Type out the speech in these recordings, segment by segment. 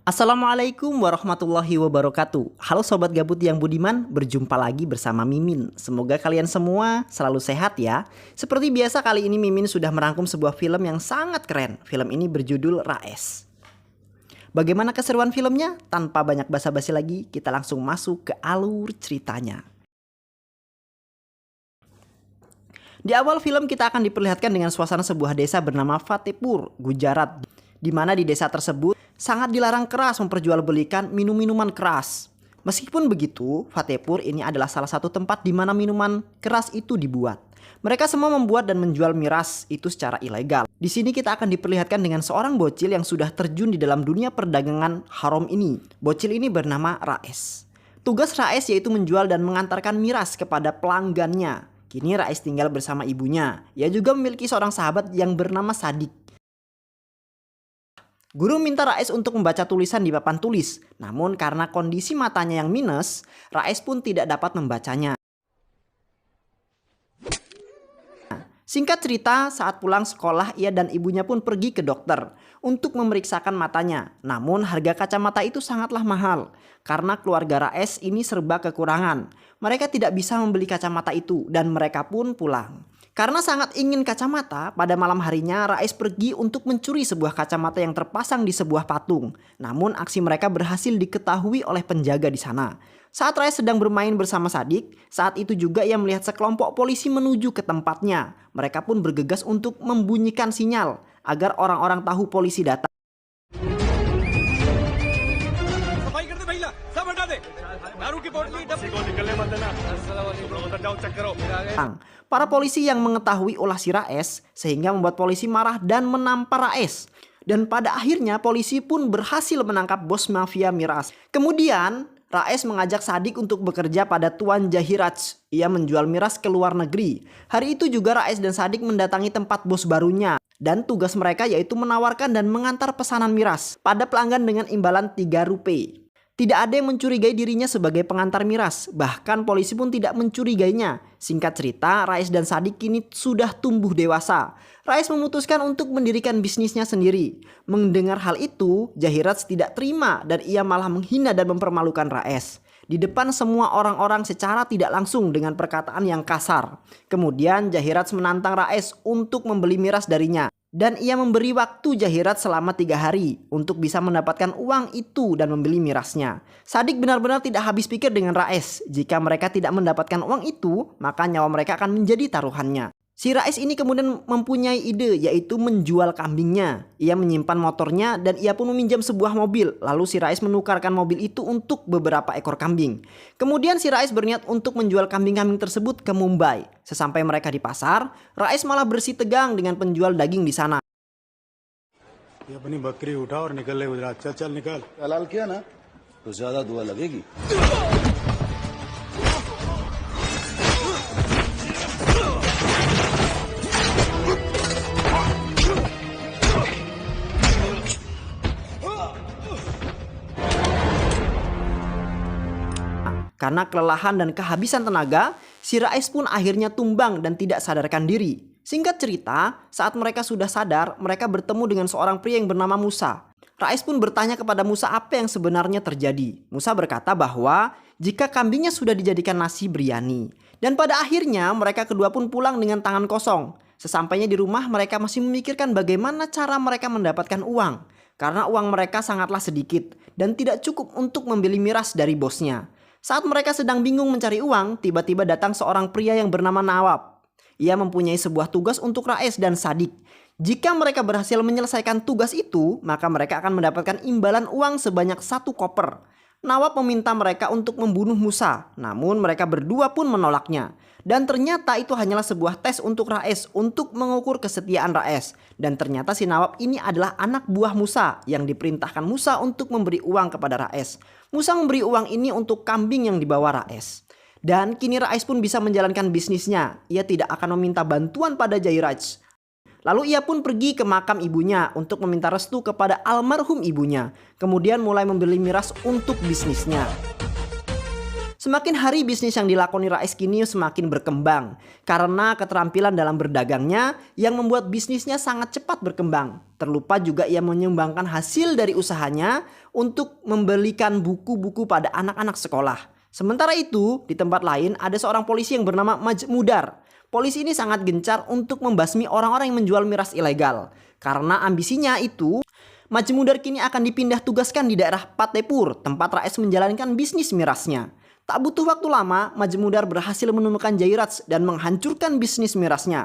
Assalamualaikum warahmatullahi wabarakatuh. Halo sobat gabut yang budiman, berjumpa lagi bersama Mimin. Semoga kalian semua selalu sehat ya. Seperti biasa kali ini Mimin sudah merangkum sebuah film yang sangat keren. Film ini berjudul Raes. Bagaimana keseruan filmnya? Tanpa banyak basa-basi lagi, kita langsung masuk ke alur ceritanya. Di awal film kita akan diperlihatkan dengan suasana sebuah desa bernama Fatehpur, Gujarat, di mana di desa tersebut sangat dilarang keras memperjualbelikan minum-minuman keras. Meskipun begitu, Fatehpur ini adalah salah satu tempat di mana minuman keras itu dibuat. Mereka semua membuat dan menjual miras itu secara ilegal. Di sini kita akan diperlihatkan dengan seorang bocil yang sudah terjun di dalam dunia perdagangan haram ini. Bocil ini bernama Raes. Tugas Raes yaitu menjual dan mengantarkan miras kepada pelanggannya. Kini Raes tinggal bersama ibunya. Ia juga memiliki seorang sahabat yang bernama Sadik. Guru minta Raes untuk membaca tulisan di papan tulis. Namun karena kondisi matanya yang minus, Raes pun tidak dapat membacanya. Singkat cerita, saat pulang sekolah ia dan ibunya pun pergi ke dokter untuk memeriksakan matanya. Namun harga kacamata itu sangatlah mahal. Karena keluarga Raes ini serba kekurangan. Mereka tidak bisa membeli kacamata itu dan mereka pun pulang. Karena sangat ingin kacamata, pada malam harinya Raes pergi untuk mencuri sebuah kacamata yang terpasang di sebuah patung. Namun aksi mereka berhasil diketahui oleh penjaga di sana. Saat Raes sedang bermain bersama Sadik, saat itu juga ia melihat sekelompok polisi menuju ke tempatnya. Mereka pun bergegas untuk membunyikan sinyal agar orang-orang tahu polisi datang. Para polisi yang mengetahui ulah si Raes sehingga membuat polisi marah dan menampar Raes. Dan pada akhirnya polisi pun berhasil menangkap bos mafia miras. Kemudian Raes mengajak Sadik untuk bekerja pada Tuan Jahiraj. Ia menjual miras ke luar negeri. Hari itu juga Raes dan Sadik mendatangi tempat bos barunya. Dan tugas mereka yaitu menawarkan dan mengantar pesanan miras pada pelanggan dengan imbalan 3 rupiah. Tidak ada yang mencurigai dirinya sebagai pengantar miras. Bahkan polisi pun tidak mencurigainya. Singkat cerita, Raes dan Sadik kini sudah tumbuh dewasa. Raes memutuskan untuk mendirikan bisnisnya sendiri. Mendengar hal itu, Jahiraj tidak terima dan ia malah menghina dan mempermalukan Raes di depan semua orang-orang secara tidak langsung dengan perkataan yang kasar. Kemudian Jahiraj menantang Raes untuk membeli miras darinya. Dan ia memberi waktu Jahiraj selama 3 hari untuk bisa mendapatkan uang itu dan membeli mirasnya. Sadik benar-benar tidak habis pikir dengan Raes. Jika mereka tidak mendapatkan uang itu, maka nyawa mereka akan menjadi taruhannya. Si Raes ini kemudian mempunyai ide yaitu menjual kambingnya. Ia menyimpan motornya dan ia pun meminjam sebuah mobil. Lalu si Raes menukarkan mobil itu untuk beberapa ekor kambing. Kemudian si Raes berniat untuk menjual kambing-kambing tersebut ke Mumbai. Sesampai mereka di pasar, Raes malah bersih tegang dengan penjual daging di sana. ये अपनी बकरी उठा और निकल ले गुजरात चल चल निकल हलाल किया ना तो ज्यादा दुआ लगेगी. Karena kelelahan dan kehabisan tenaga, si Raes pun akhirnya tumbang dan tidak sadarkan diri. Singkat cerita, saat mereka sudah sadar, mereka bertemu dengan seorang pria yang bernama Musa. Raes pun bertanya kepada Musa apa yang sebenarnya terjadi. Musa berkata bahwa jika kambingnya sudah dijadikan nasi biryani. Dan pada akhirnya mereka kedua pun pulang dengan tangan kosong. Sesampainya di rumah mereka masih memikirkan bagaimana cara mereka mendapatkan uang. Karena uang mereka sangatlah sedikit dan tidak cukup untuk membeli miras dari bosnya. Saat mereka sedang bingung mencari uang, tiba-tiba datang seorang pria yang bernama Nawab. Ia mempunyai sebuah tugas untuk Raes dan Sadik. Jika mereka berhasil menyelesaikan tugas itu, maka mereka akan mendapatkan imbalan uang sebanyak 1 koper. Nawab meminta mereka untuk membunuh Musa, namun mereka berdua pun menolaknya. Dan ternyata itu hanyalah sebuah tes untuk Raes untuk mengukur kesetiaan Raes. Dan ternyata si Nawab ini adalah anak buah Musa yang diperintahkan Musa untuk memberi uang kepada Raes. Musa memberi uang ini untuk kambing yang dibawa Raes. Dan kini Raes pun bisa menjalankan bisnisnya. Ia tidak akan meminta bantuan pada Jahiraj. Lalu ia pun pergi ke makam ibunya untuk meminta restu kepada almarhum ibunya. Kemudian mulai membeli miras untuk bisnisnya. Semakin hari bisnis yang dilakoni Rais kini semakin berkembang karena keterampilan dalam berdagangnya yang membuat bisnisnya sangat cepat berkembang. Terlupa juga ia menyumbangkan hasil dari usahanya untuk membelikan buku-buku pada anak-anak sekolah. Sementara itu, di tempat lain ada seorang polisi yang bernama Maj Mudar. Polisi ini sangat gencar untuk membasmi orang-orang yang menjual miras ilegal. Karena ambisinya itu, Maj Mudar kini akan dipindah tugaskan di daerah Patepur, tempat Rais menjalankan bisnis mirasnya. Tak butuh waktu lama, Maj Mudar berhasil menemukan Jairaj dan menghancurkan bisnis mirasnya.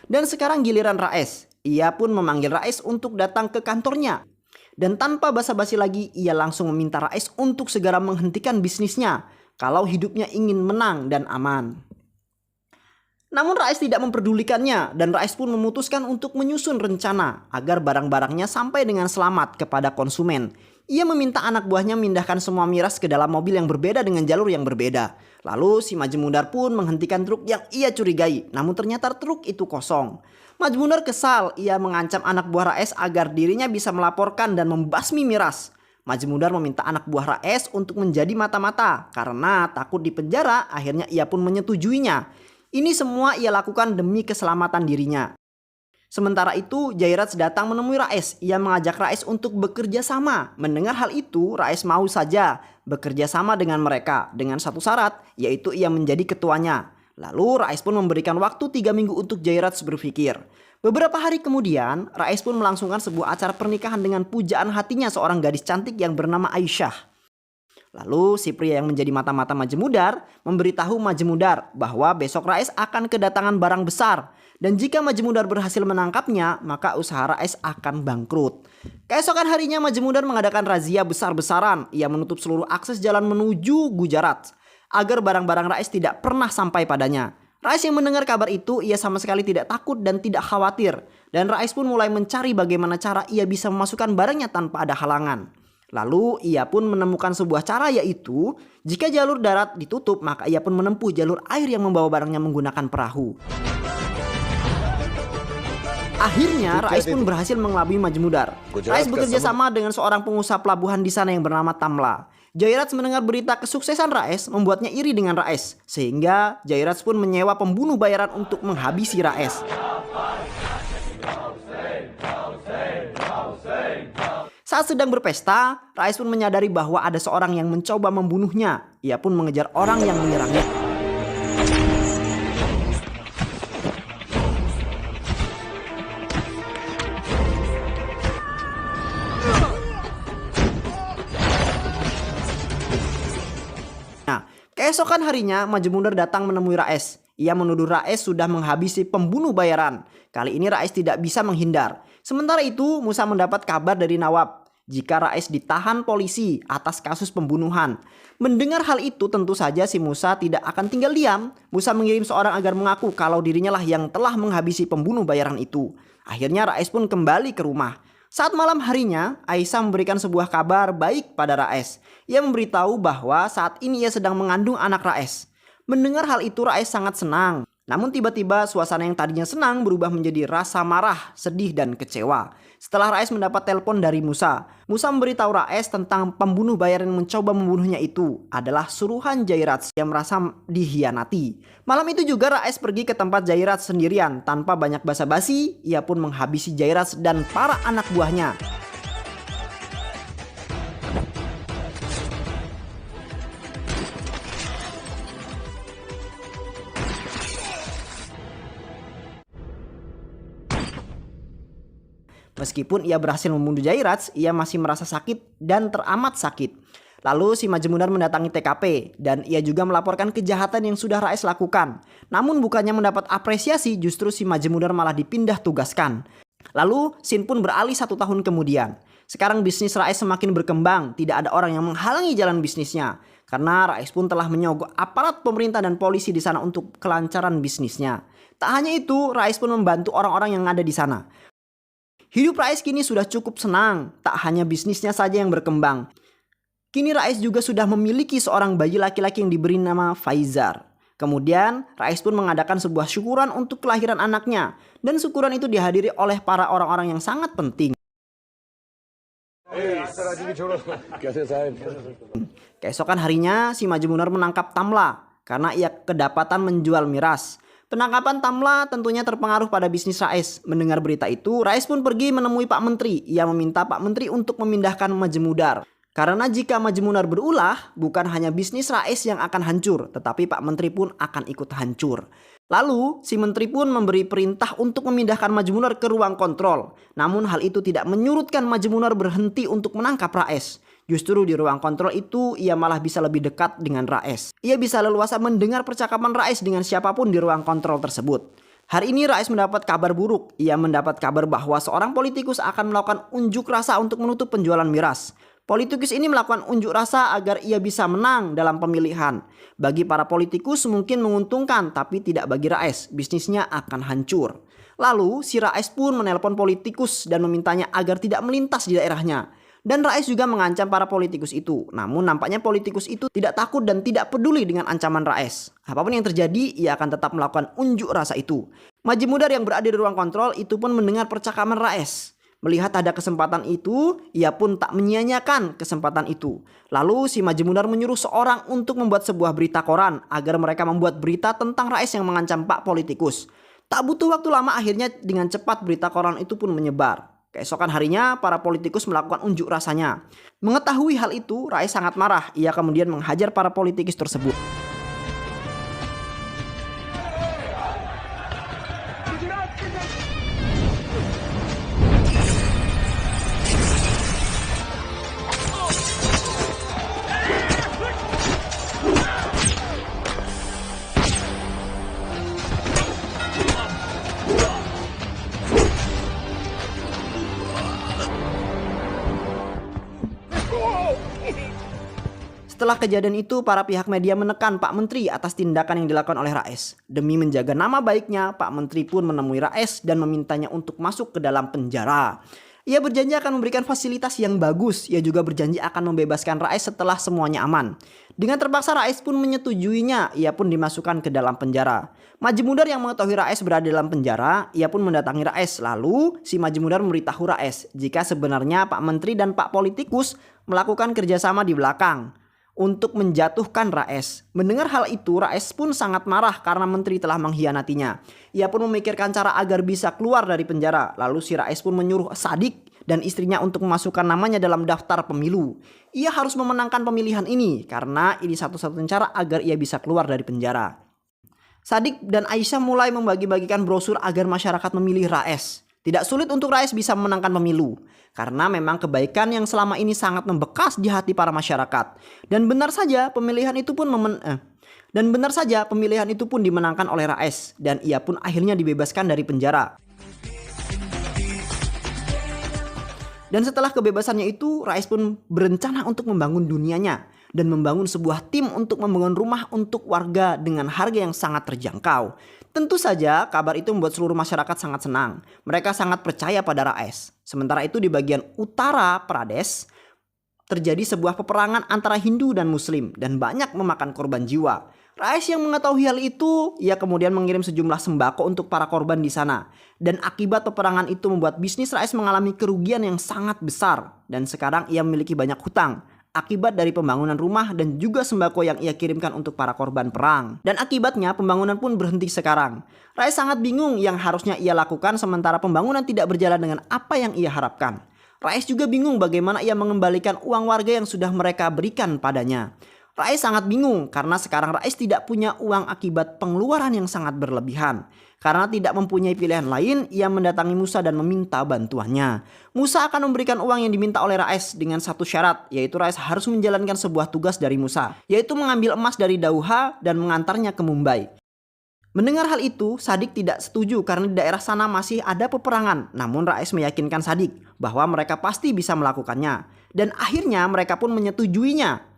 Dan sekarang giliran Rais. Ia pun memanggil Rais untuk datang ke kantornya. Dan tanpa basa-basi lagi, ia langsung meminta Rais untuk segera menghentikan bisnisnya kalau hidupnya ingin menang dan aman. Namun Rais tidak memperdulikannya dan Rais pun memutuskan untuk menyusun rencana agar barang-barangnya sampai dengan selamat kepada konsumen. Ia meminta anak buahnya memindahkan semua miras ke dalam mobil yang berbeda dengan jalur yang berbeda. Lalu si Maj Mudar pun menghentikan truk yang ia curigai, namun ternyata truk itu kosong. Maj Mudar kesal, ia mengancam anak buah Rais agar dirinya bisa melaporkan dan membasmi miras. Maj Mudar meminta anak buah Rais untuk menjadi mata-mata karena takut dipenjara, akhirnya ia pun menyetujuinya. Ini semua ia lakukan demi keselamatan dirinya. Sementara itu, Jairaj datang menemui Rais. Ia mengajak Rais untuk bekerja sama. Mendengar hal itu, Rais mau saja bekerja sama dengan mereka dengan satu syarat, yaitu ia menjadi ketuanya. Lalu Rais pun memberikan waktu 3 minggu untuk Jairaj berpikir. Beberapa hari kemudian, Rais pun melangsungkan sebuah acara pernikahan dengan pujaan hatinya seorang gadis cantik yang bernama Aisyah. Lalu si pria yang menjadi mata-mata Maj Mudar memberitahu Maj Mudar bahwa besok Rais akan kedatangan barang besar. Dan jika Maj Mudar berhasil menangkapnya, maka usaha Rais akan bangkrut. Keesokan harinya Maj Mudar mengadakan razia besar-besaran. Ia menutup seluruh akses jalan menuju Gujarat agar barang-barang Rais tidak pernah sampai padanya. Rais yang mendengar kabar itu, ia sama sekali tidak takut dan tidak khawatir. Dan Rais pun mulai mencari bagaimana cara ia bisa memasukkan barangnya tanpa ada halangan. Lalu ia pun menemukan sebuah cara, yaitu jika jalur darat ditutup maka ia pun menempuh jalur air yang membawa barangnya menggunakan perahu. Akhirnya Rais pun berhasil mengelabui Maj Mudar. Rais bekerja sama dengan seorang pengusaha pelabuhan di sana yang bernama Tamla. Jairaj mendengar berita kesuksesan Rais membuatnya iri dengan Rais. Sehingga Jairaj pun menyewa pembunuh bayaran untuk menghabisi Rais. Saat sedang berpesta, Rais pun menyadari bahwa ada seorang yang mencoba membunuhnya. Ia pun mengejar orang yang menyerangnya. Nah, keesokan harinya Maj Mudar datang menemui Rais. Ia menuduh Rais sudah menghabisi pembunuh bayaran. Kali ini Rais tidak bisa menghindar. Sementara itu, Musa mendapat kabar dari Nawab jika Rais ditahan polisi atas kasus pembunuhan. Mendengar hal itu, tentu saja si Musa tidak akan tinggal diam. Musa mengirim seorang agar mengaku kalau dirinya lah yang telah menghabisi pembunuh bayaran itu. Akhirnya Rais pun kembali ke rumah. Saat malam harinya, Aisyah memberikan sebuah kabar baik pada Rais. Ia memberitahu bahwa saat ini ia sedang mengandung anak Rais. Mendengar hal itu, Rais sangat senang. Namun tiba-tiba suasana yang tadinya senang berubah menjadi rasa marah, sedih, dan kecewa. Setelah Rais mendapat telepon dari Musa. Musa memberitahu Rais tentang pembunuh bayaran yang mencoba membunuhnya itu adalah suruhan Jairaj yang merasa dihianati. Malam itu juga Rais pergi ke tempat Jairaj sendirian. Tanpa banyak basa-basi, ia pun menghabisi Jairaj dan para anak buahnya. Meskipun ia berhasil membunuh Jairaj, ia masih merasa sakit dan teramat sakit. Lalu si Maj Mudar mendatangi TKP dan ia juga melaporkan kejahatan yang sudah Rais lakukan. Namun bukannya mendapat apresiasi, justru si Maj Mudar malah dipindah tugaskan. Lalu Sin pun beralih 1 tahun kemudian. Sekarang bisnis Rais semakin berkembang, tidak ada orang yang menghalangi jalan bisnisnya. Karena Rais pun telah menyogok aparat pemerintah dan polisi di sana untuk kelancaran bisnisnya. Tak hanya itu, Rais pun membantu orang-orang yang ada di sana. Hidup Rais kini sudah cukup senang, tak hanya bisnisnya saja yang berkembang. Kini Rais juga sudah memiliki seorang bayi laki-laki yang diberi nama Faizar. Kemudian Rais pun mengadakan sebuah syukuran untuk kelahiran anaknya. Dan syukuran itu dihadiri oleh para orang-orang yang sangat penting. Keesokan harinya si Majmunur menangkap Tamla karena ia kedapatan menjual miras. Penangkapan Tamla tentunya terpengaruh pada bisnis Rais. Mendengar berita itu, Rais pun pergi menemui Pak Menteri. Ia meminta Pak Menteri untuk memindahkan Majmudar. Karena jika Majmunur berulah, bukan hanya bisnis Rais yang akan hancur, tetapi Pak Menteri pun akan ikut hancur. Lalu, si menteri pun memberi perintah untuk memindahkan Majmunur ke ruang kontrol. Namun hal itu tidak menyurutkan Majmunur berhenti untuk menangkap Rais. Justru di ruang kontrol itu ia malah bisa lebih dekat dengan Rais. Ia bisa leluasa mendengar percakapan Rais dengan siapapun di ruang kontrol tersebut. Hari ini Rais mendapat kabar buruk. Ia mendapat kabar bahwa seorang politikus akan melakukan unjuk rasa untuk menutup penjualan miras. Politikus ini melakukan unjuk rasa agar ia bisa menang dalam pemilihan. Bagi para politikus mungkin menguntungkan, tapi tidak bagi Rais. Bisnisnya akan hancur. Lalu si Rais pun menelpon politikus dan memintanya agar tidak melintas di daerahnya. Dan Rais juga mengancam para politikus itu. Namun nampaknya politikus itu tidak takut dan tidak peduli dengan ancaman Rais. Apapun yang terjadi, ia akan tetap melakukan unjuk rasa itu. Majmudar yang berada di ruang kontrol itu pun mendengar percakapan Rais. Melihat ada kesempatan itu, ia pun tak menyia-nyiakan kesempatan itu. Lalu si Majmudar menyuruh seorang untuk membuat sebuah berita koran agar mereka membuat berita tentang Rais yang mengancam Pak politikus. Tak butuh waktu lama, akhirnya dengan cepat berita koran itu pun menyebar. Keesokan harinya para politikus melakukan unjuk rasanya. Mengetahui hal itu, Rais sangat marah. Ia kemudian menghajar para politikus tersebut. Setelah kejadian itu, para pihak media menekan Pak Menteri atas tindakan yang dilakukan oleh Rais. Demi menjaga nama baiknya, Pak Menteri pun menemui Rais dan memintanya untuk masuk ke dalam penjara. Ia berjanji akan memberikan fasilitas yang bagus. Ia juga berjanji akan membebaskan Rais setelah semuanya aman. Dengan terpaksa Rais pun menyetujuinya. Ia pun dimasukkan ke dalam penjara. Majmudar yang mengetahui Rais berada dalam penjara, ia pun mendatangi Rais. Lalu si Majmudar memberitahu Rais jika sebenarnya Pak Menteri dan Pak Politikus melakukan kerjasama di belakang untuk menjatuhkan Rais. Mendengar hal itu, Rais pun sangat marah karena menteri telah mengkhianatinya. Ia pun memikirkan cara agar bisa keluar dari penjara. Lalu si Rais pun menyuruh Sadik dan istrinya untuk memasukkan namanya dalam daftar pemilu. Ia harus memenangkan pemilihan ini karena ini satu-satunya cara agar ia bisa keluar dari penjara. Sadik dan Aisyah mulai membagi-bagikan brosur agar masyarakat memilih Rais. Tidak sulit untuk Rais bisa memenangkan pemilu. Karena memang kebaikan yang selama ini sangat membekas di hati para masyarakat. Dan benar saja pemilihan itu pun dimenangkan oleh Rais. Dan ia pun akhirnya dibebaskan dari penjara. Dan setelah kebebasannya itu, Rais pun berencana untuk membangun dunianya. Dan membangun sebuah tim untuk membangun rumah untuk warga dengan harga yang sangat terjangkau. Tentu saja kabar itu membuat seluruh masyarakat sangat senang. Mereka sangat percaya pada Rais. Sementara itu di bagian utara Pradesh terjadi sebuah peperangan antara Hindu dan Muslim dan banyak memakan korban jiwa. Rais yang mengetahui hal itu, ia kemudian mengirim sejumlah sembako untuk para korban di sana. Dan akibat peperangan itu membuat bisnis Rais mengalami kerugian yang sangat besar. Dan sekarang ia memiliki banyak hutang akibat dari pembangunan rumah dan juga sembako yang ia kirimkan untuk para korban perang. Dan akibatnya pembangunan pun berhenti sekarang. Rais sangat bingung yang harusnya ia lakukan sementara pembangunan tidak berjalan dengan apa yang ia harapkan. Rais juga bingung bagaimana ia mengembalikan uang warga yang sudah mereka berikan padanya. Rais sangat bingung karena sekarang Rais tidak punya uang akibat pengeluaran yang sangat berlebihan. Karena tidak mempunyai pilihan lain, ia mendatangi Musa dan meminta bantuannya. Musa akan memberikan uang yang diminta oleh Rais dengan satu syarat, yaitu Rais harus menjalankan sebuah tugas dari Musa, yaitu mengambil emas dari Dauha dan mengantarnya ke Mumbai. Mendengar hal itu, Sadik tidak setuju karena di daerah sana masih ada peperangan. Namun Rais meyakinkan Sadik bahwa mereka pasti bisa melakukannya. Dan akhirnya mereka pun menyetujuinya.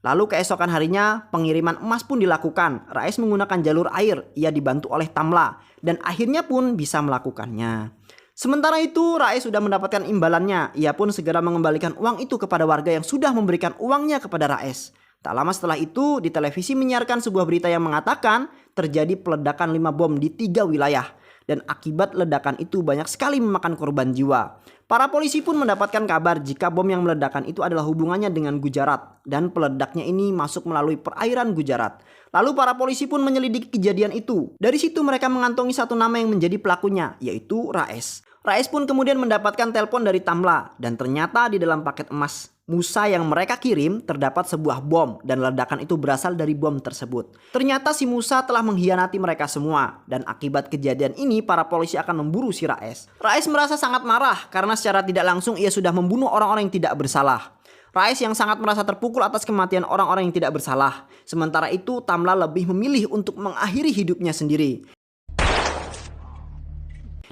Lalu keesokan harinya pengiriman emas pun dilakukan. Rais menggunakan jalur air. Ia dibantu oleh Tamla. Dan akhirnya pun bisa melakukannya. Sementara itu Rais sudah mendapatkan imbalannya. Ia pun segera mengembalikan uang itu kepada warga yang sudah memberikan uangnya kepada Rais. Tak lama setelah itu, di televisi menyiarkan sebuah berita yang mengatakan terjadi peledakan 5 bom di 3 wilayah. Dan akibat ledakan itu banyak sekali memakan korban jiwa. Para polisi pun mendapatkan kabar jika bom yang meledakan itu adalah hubungannya dengan Gujarat. Dan peledaknya ini masuk melalui perairan Gujarat. Lalu para polisi pun menyelidiki kejadian itu. Dari situ mereka mengantongi satu nama yang menjadi pelakunya, yaitu Raes. Raes pun kemudian mendapatkan telepon dari Tamla. Dan ternyata di dalam paket emas Musa yang mereka kirim terdapat sebuah bom dan ledakan itu berasal dari bom tersebut. Ternyata si Musa telah mengkhianati mereka semua dan akibat kejadian ini para polisi akan memburu si Raes. Raes merasa sangat marah karena secara tidak langsung ia sudah membunuh orang-orang yang tidak bersalah. Raes yang sangat merasa terpukul atas kematian orang-orang yang tidak bersalah. Sementara itu Tamla lebih memilih untuk mengakhiri hidupnya sendiri.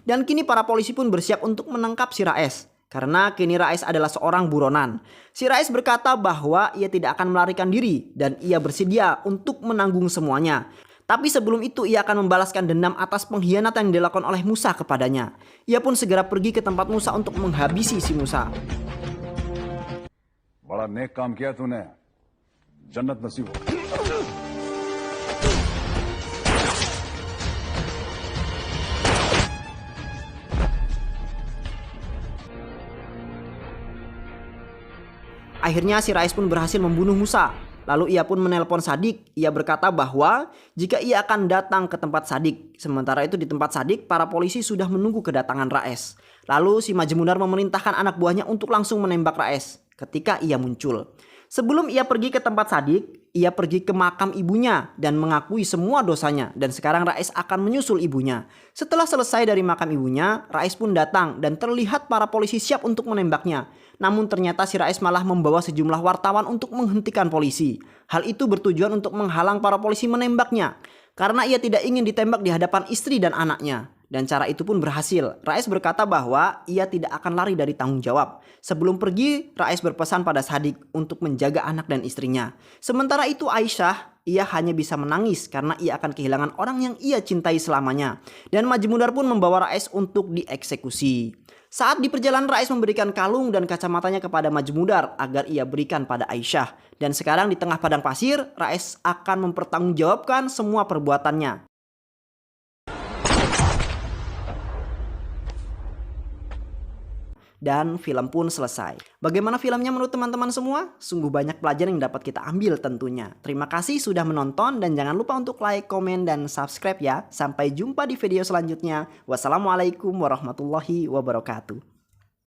Dan kini para polisi pun bersiap untuk menangkap si Raes. Karena kini Raes adalah seorang buronan. Si Raes berkata bahwa ia tidak akan melarikan diri dan ia bersedia untuk menanggung semuanya. Tapi sebelum itu ia akan membalaskan dendam atas pengkhianatan yang dilakukan oleh Musa kepadanya. Ia pun segera pergi ke tempat Musa untuk menghabisi si Musa. बड़ा नेक काम किया तूने जन्नत नसीब हो Akhirnya si Raes pun berhasil membunuh Musa. Lalu ia pun menelpon Sadik. Ia berkata bahwa jika ia akan datang ke tempat Sadik. Sementara itu di tempat Sadik para polisi sudah menunggu kedatangan Raes. Lalu si Majemudar memerintahkan anak buahnya untuk langsung menembak Raes ketika ia muncul. Sebelum ia pergi ke tempat Sadik, ia pergi ke makam ibunya dan mengakui semua dosanya. Dan sekarang Raes akan menyusul ibunya. Setelah selesai dari makam ibunya, Raes pun datang dan terlihat para polisi siap untuk menembaknya. Namun ternyata si Raes malah membawa sejumlah wartawan untuk menghentikan polisi. Hal itu bertujuan untuk menghalang para polisi menembaknya. Karena ia tidak ingin ditembak di hadapan istri dan anaknya. Dan cara itu pun berhasil. Raes berkata bahwa ia tidak akan lari dari tanggung jawab. Sebelum pergi, Raes berpesan pada Sadik untuk menjaga anak dan istrinya. Sementara itu Aisyah, ia hanya bisa menangis karena ia akan kehilangan orang yang ia cintai selamanya. Dan Majemudar pun membawa Raes untuk dieksekusi. Saat di perjalanan Raes memberikan kalung dan kacamatanya kepada Majemudar agar ia berikan pada Aisyah. Dan sekarang di tengah padang pasir, Raes akan mempertanggungjawabkan semua perbuatannya. Dan film pun selesai. Bagaimana filmnya menurut teman-teman semua? Sungguh banyak pelajaran yang dapat kita ambil tentunya. Terima kasih sudah menonton dan jangan lupa untuk like, komen, dan subscribe ya. Sampai jumpa di video selanjutnya. Wassalamualaikum warahmatullahi wabarakatuh.